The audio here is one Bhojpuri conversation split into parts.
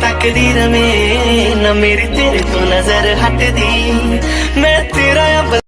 तकदीर में न मेरी तेरे तो नजर हट दी मैं तेरा अब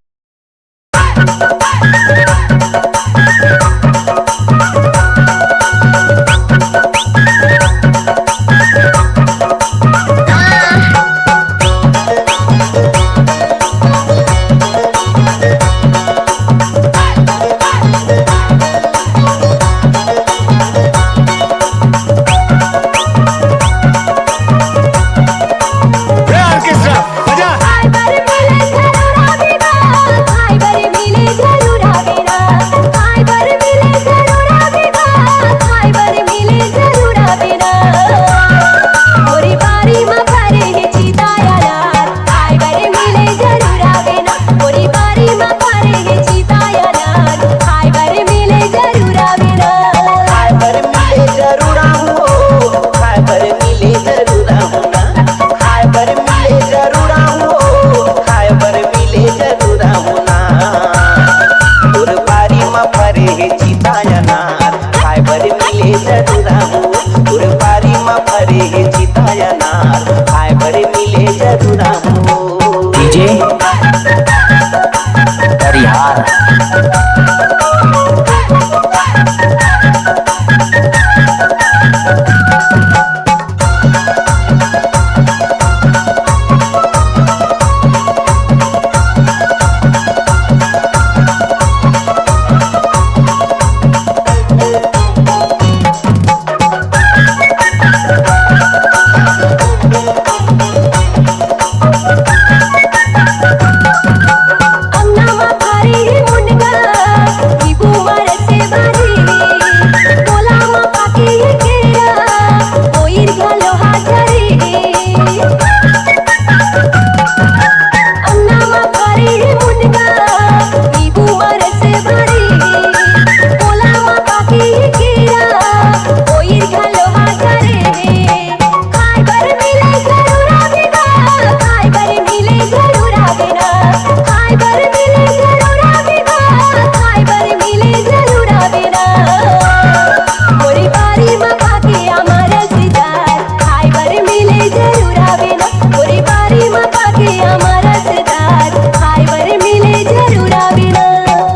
डीजे परिहार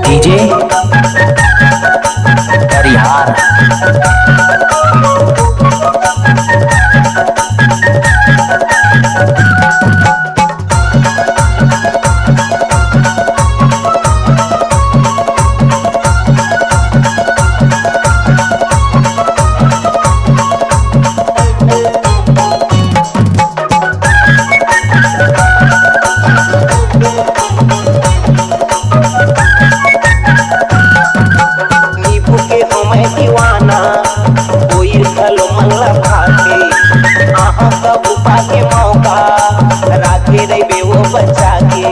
डीजे परिहार बचा के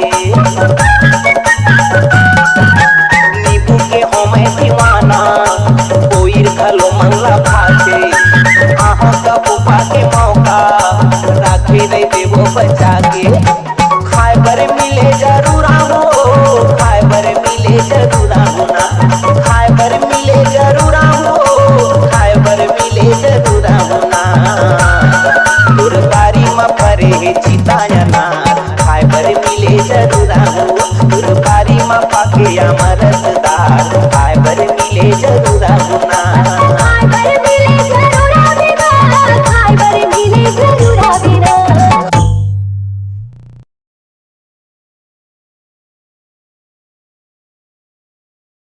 नींबू के हो मैं दीवाना कोई खलो मंगला भाके आहा का बुपा के मौका राखे रे देवो बचा के खाए बर मिले जरूर हो खाए बर मिले जरूर हो ना खाए बर मिले जरूर हो खाए बर मिले जरूर हो ना दुर्बारी में परे चिताया ना मिले जरूर दुर्बारी में पाके अमरसदार